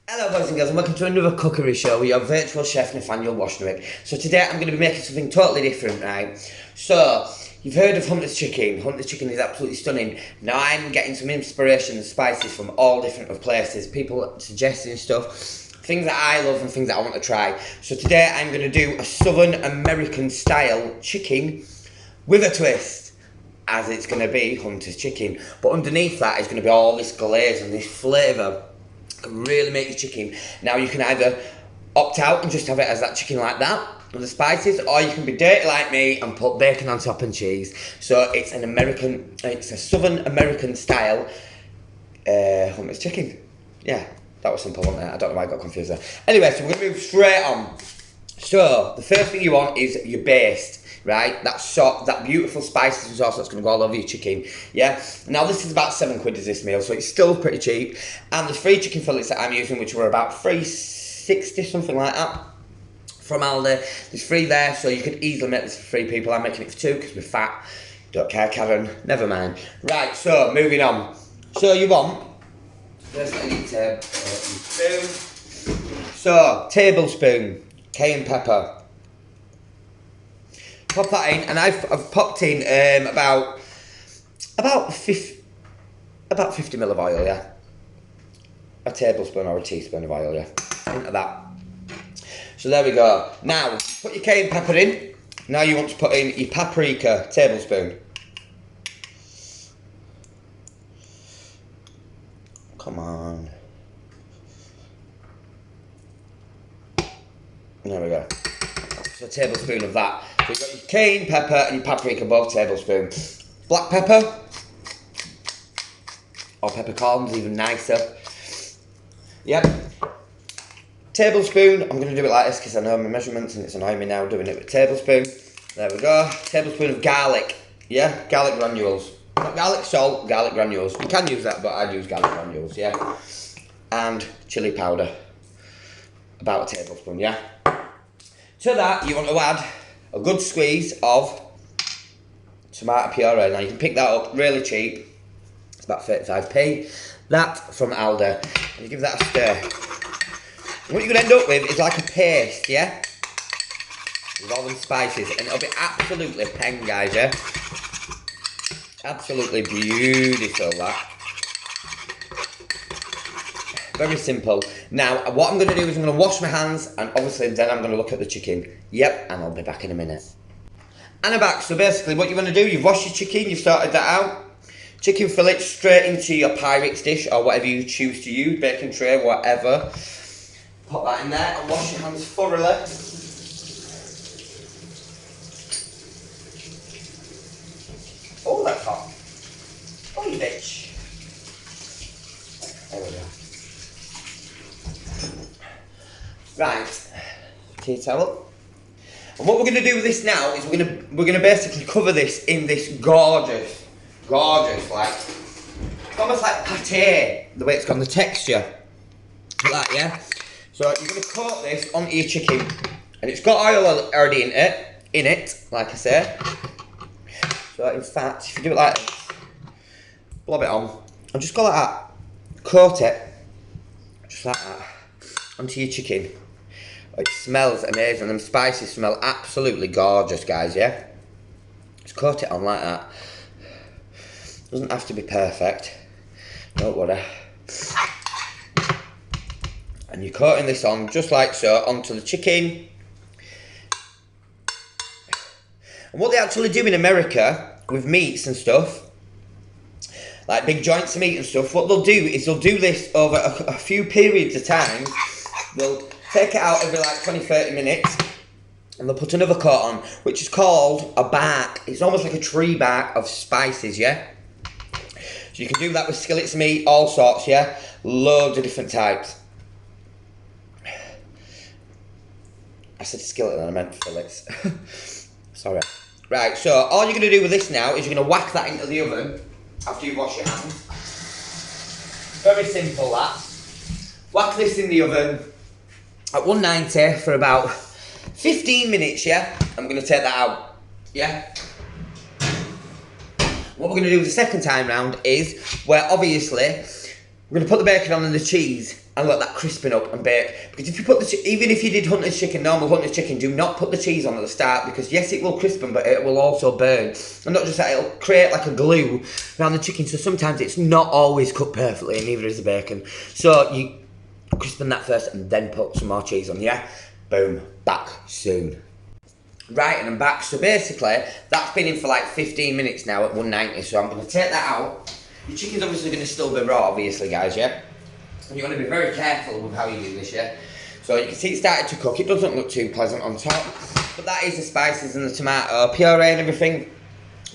Hello boys and girls and welcome to another cookery show with your virtual chef Nathaniel Washnick. So today I'm going to be making something totally different, right? So, you've heard of Hunter's Chicken. Hunter's Chicken is absolutely stunning. Now I'm getting some inspiration and spices from all different places. People suggesting stuff, things that I love and things that I want to try. So today I'm going to do a Southern American style chicken with a twist, as it's going to be Hunter's Chicken. But underneath that is going to be all this glaze and this flavour. Can really make your chicken. Now you can either opt out and just have it as that chicken like that with the spices, or you can be dirty like me and put bacon on top and cheese. So it's it's a Southern American style Hunter's Chicken. Yeah, that was simple, wasn't it? I don't know why I got confused there. Anyway, so we're going to move straight on. So the first thing you want is your baste. Right, that beautiful spices and sauce that's going to go all over your chicken. Yeah. Now this is about £7 is this meal, so it's still pretty cheap. And there's 3 chicken fillets that I'm using, which were about £3.60, something like that, from Aldi. There's 3 there, so you could easily make this for 3 people. I'm making it for 2 because we're fat. Don't care, Karen. Never mind. Right. So moving on. So you want first I need to spoon. So tablespoon cayenne pepper. Pop that in, and I've popped in about 50 ml of oil, yeah. A tablespoon or a teaspoon of oil, yeah. Into that. So there we go. Now put your cayenne pepper in. Now you want to put in your paprika, tablespoon. Come on. There we go. So a tablespoon of that. So you've got your cayenne pepper and your paprika, both tablespoons. Black pepper, or peppercorns, even nicer. Yep. Tablespoon, I'm going to do it like this because I know my measurements and it's annoying me now doing it with a tablespoon. There we go. Tablespoon of garlic. Yeah, garlic granules. Not garlic salt, garlic granules. You can use that, but I'd use garlic granules, yeah. And chilli powder. About a tablespoon, yeah. To that, you want to add a good squeeze of tomato puree. Now you can pick that up really cheap. It's about 35p. That from Aldi. And you give that a stir. And what you're going to end up with is like a paste, yeah? With all them spices. And it'll be absolutely peng, guys, yeah? Absolutely beautiful, that. Very simple. Now, what I'm going to do is I'm going to wash my hands, and obviously then I'm going to look at the chicken. Yep, and I'll be back in a minute. And I'm back. So basically what you're going to do, you've washed your chicken, you've sorted that out. Chicken fillet straight into your Pyrex dish, or whatever you choose to use, baking tray, whatever. Pop that in there and wash your hands thoroughly. Oh, that's hot. Oh, you bitch. There we go. Right, tea towel. And what we're going to do with this now is we're going to basically cover this in this gorgeous, like, almost like pate, the way it's got the texture, like that, yeah. So you're going to coat this onto your chicken, and it's got oil already in it, like I said. So in fact, if you do it like this, blob it on, and just go like that, coat it, just like that, onto your chicken. It smells amazing. Them spices smell absolutely gorgeous, guys, yeah? Just coat it on like that. Doesn't have to be perfect. Don't worry. And you're coating this on, just like so, onto the chicken. And what they actually do in America, with meats and stuff, like big joints of meat and stuff, what they'll do is they'll do this over a few periods of time. They'll take it out every like 20-30 minutes, and they'll put another coat on, which is called a bark. It's almost like a tree bark of spices, yeah? So you can do that with skillets of meat, all sorts, yeah? Loads of different types. I said skillet and I meant fillets. Sorry. Right, so all you're going to do with this now is you're going to whack that into the oven after you wash your hands. Very simple, that. Whack this in the oven at 190 for about 15 minutes, yeah? I'm going to take that out, yeah? What we're going to do the second time round is, where obviously, we're going to put the bacon on and the cheese and let that crispen up and bake. Because if you put even if you did Hunter's chicken, normal Hunter's chicken, do not put the cheese on at the start, because yes, it will crispen, but it will also burn. And not just that, it'll create like a glue around the chicken, so sometimes it's not always cooked perfectly, and neither is the bacon. So you crispen that first and then put some more cheese on, yeah? Boom, back soon. Right, and I'm back. So basically, that's been in for like 15 minutes now at 190, so I'm going to take that out. Your chicken's obviously going to still be raw, obviously, guys, yeah? And you want to be very careful with how you do this, yeah? So you can see it started to cook. It doesn't look too pleasant on top, but that is the spices and the tomato puree and everything.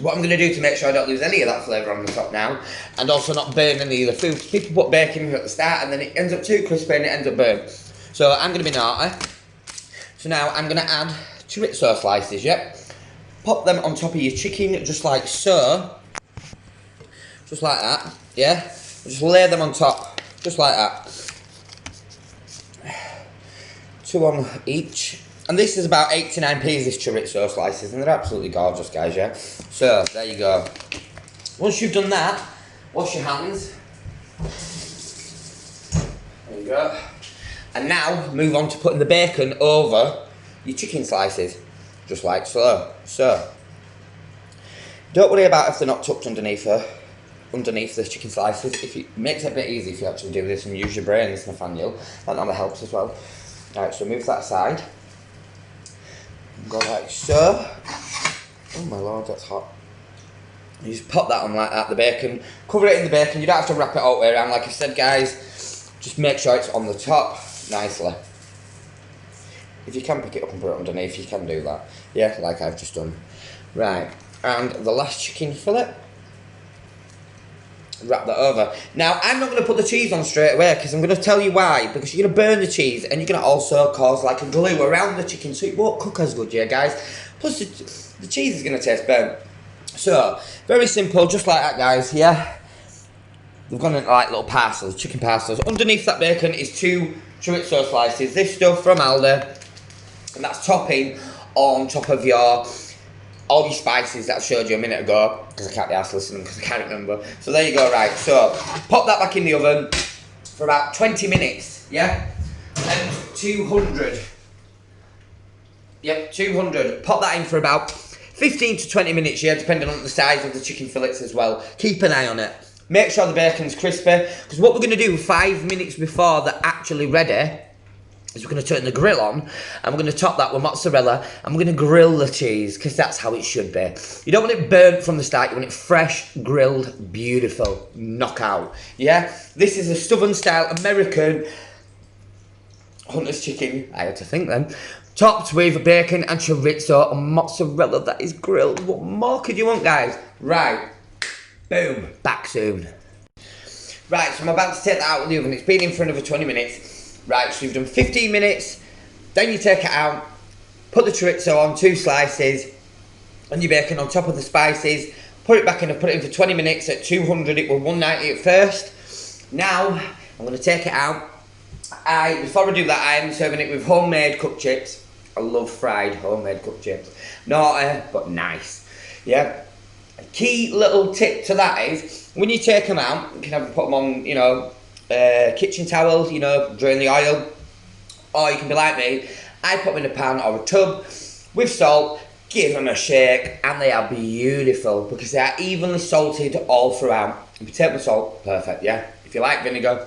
What I'm going to do to make sure I don't lose any of that flavour on the top now, and also not burn any of the food. People put bacon at the start and then it ends up too crispy and it ends up burnt. So I'm going to be naughty. So now I'm going to add chorizo slices, yep. Pop them on top of your chicken just like so. Just like that, yeah. Just lay them on top, just like that. 2 on each. And this is about 8 to 9p, this chorizo slices, and they're absolutely gorgeous, guys, yeah. So, there you go. Once you've done that, wash your hands. There you go. And now, move on to putting the bacon over your chicken slices, just like so. So, don't worry about if they're not tucked underneath the chicken slices. If it makes it a bit easy if you actually do this and use your brains, Nathaniel. That number helps as well. Alright, so move that aside. Go like so. Oh my lord, that's hot. You just pop that on like that, the bacon. Cover it in the bacon. You don't have to wrap it all the way around. Like I said, guys, just make sure it's on the top nicely. If you can pick it up and put it underneath, you can do that. Yeah, like I've just done. Right, and the last chicken fillet. Wrap that over. Now, I'm not going to put the cheese on straight away, because I'm going to tell you why. Because you're going to burn the cheese, and you're going to also cause like a glue around the chicken, so it won't cook as good, yeah, guys? Plus, the cheese is going to taste burnt. So, very simple, just like that, guys, yeah? We've gone into like little parcels, chicken parcels. Underneath that bacon is 2 chorizo slices. This stuff from Aldi. And that's topping on top of all your spices that I showed you a minute ago, because I can't be arsed listening because I can't remember. So there you go, right. So pop that back in the oven for about 20 minutes, yeah? And 200. Yep, 200. Pop that in for about 15 to 20 minutes, yeah, depending on the size of the chicken fillets as well. Keep an eye on it. Make sure the bacon's crispy, because what we're going to do 5 minutes before they're actually ready is we're going to turn the grill on, and we're going to top that with mozzarella, and we're going to grill the cheese, because that's how it should be. You don't want it burnt from the start, you want it fresh, grilled, beautiful, knockout, yeah? This is a Southern style American Hunter's chicken, I had to think then, topped with bacon and chorizo and mozzarella that is grilled. What more could you want, guys? Right, boom, back soon. Right, so I'm about to take that out of the oven. It's been in for another 20 minutes. Right, so you've done 15 minutes, then you take it out, put the chorizo on, 2 slices, and your bacon on top of the spices, put it back in and put it in for 20 minutes at 200, it was 190 at first. Now, I'm going to take it out. Before I do that, I am serving it with homemade cooked chips. I love fried homemade cooked chips. Naughty, but nice. Yeah. A key little tip to that is, when you take them out, you can put them on, you know, kitchen towels, you know, drain the oil, or you can be like me, I put them in a pan or a tub with salt, give them a shake, and they are beautiful because they are evenly salted all throughout. If you take the salt, perfect, yeah? If you like vinegar,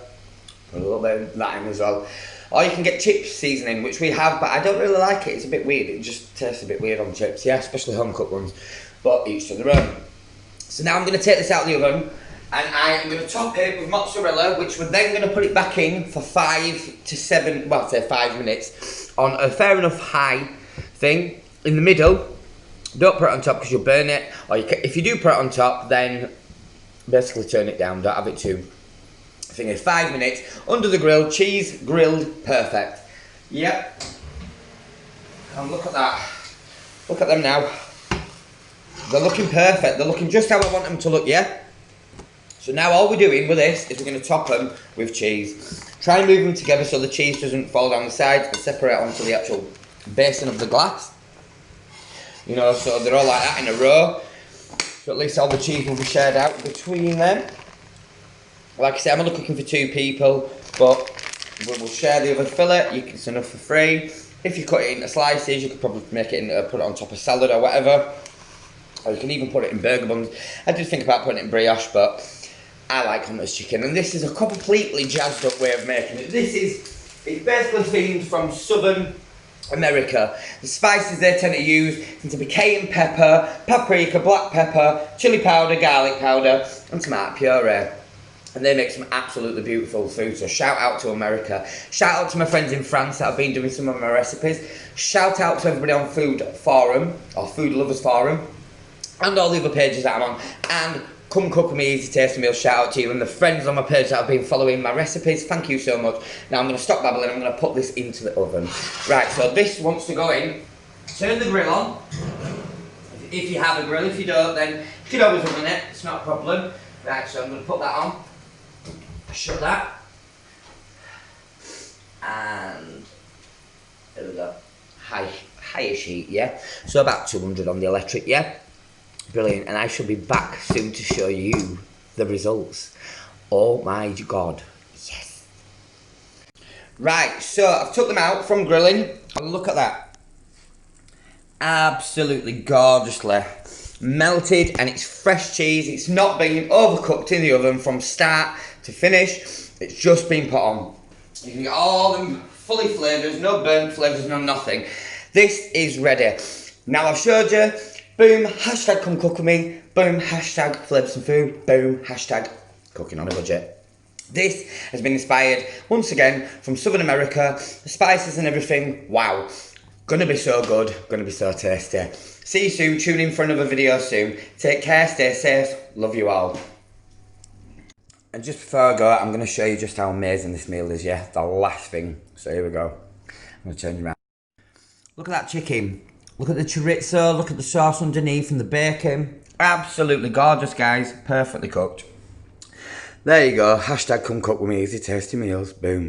put a little bit of that in as well. Or you can get chips seasoning, which we have, but I don't really like it. It's a bit weird. It just tastes a bit weird on chips, yeah? Especially home cooked ones, but each to their own. So now I'm going to take this out of the oven, and I am going to top it with mozzarella, which we're then going to put it back in for 5 to 7, well, I'd say 5 minutes, on a fair enough high thing. In the middle, don't put it on top because you'll burn it. Or if you do put it on top, then basically turn it down. Don't have it too. I think it's 5 minutes, under the grill, cheese grilled, perfect. Yep. And look at that. Look at them now. They're looking perfect. They're looking just how I want them to look, yeah? So now all we're doing with this is we're going to top them with cheese. Try and move them together so the cheese doesn't fall down the sides and separate onto the actual basin of the glass. You know, so they're all like that in a row. So at least all the cheese will be shared out between them. Like I said, I'm only cooking for 2 people, but we'll share the other fillet. It's enough for free. If you cut it into slices, you could probably make it in, put it on top of salad or whatever. Or you can even put it in burger buns. I did think about putting it in brioche, but I like Hunter's chicken. And this is a completely jazzed up way of making it. It's basically themed from Southern America. The spices they tend to use tend to be cayenne pepper, paprika, black pepper, chili powder, garlic powder, and tomato puree. And they make some absolutely beautiful food, so shout out to America. Shout out to my friends in France that have been doing some of my recipes. Shout out to everybody on Food Forum, or Food Lovers Forum, and all the other pages that I'm on. And Come Cook With Me Easy Tasty Meals, shout out to you. And the friends on my page that have been following my recipes, thank you so much. Now I'm going to stop babbling, I'm going to put this into the oven. Right, so this wants to go in. Turn the grill on. If you have a grill, if you don't, then you can always oven it, it's not a problem. Right, so I'm going to put that on. Shut that, and there we go, highish heat, yeah, so about 200 on the electric, yeah, brilliant. And I shall be back soon to show you the results. Oh my god, yes. Right, so I've took them out from grilling, and look at that, absolutely gorgeously melted, and it's fresh cheese. It's not been overcooked in the oven from start to finish. It's just been put on. You can get all them fully flavoured, no burnt flavours, no nothing. This is ready. Now I've showed you, boom, hashtag come cook with me, boom, hashtag flavour some food, boom, hashtag cooking on a budget. This has been inspired, once again, from Southern America, the spices and everything, wow. Gonna be so good, gonna be so tasty. See you soon, tune in for another video soon. Take care, stay safe, love you all. And just before I go, I'm going to show you just how amazing this meal is, yeah? The last thing. So here we go. I'm going to turn you around. Look at that chicken. Look at the chorizo, look at the sauce underneath and the bacon. Absolutely gorgeous, guys. Perfectly cooked. There you go. Hashtag come cook with me, easy tasty meals. Boom.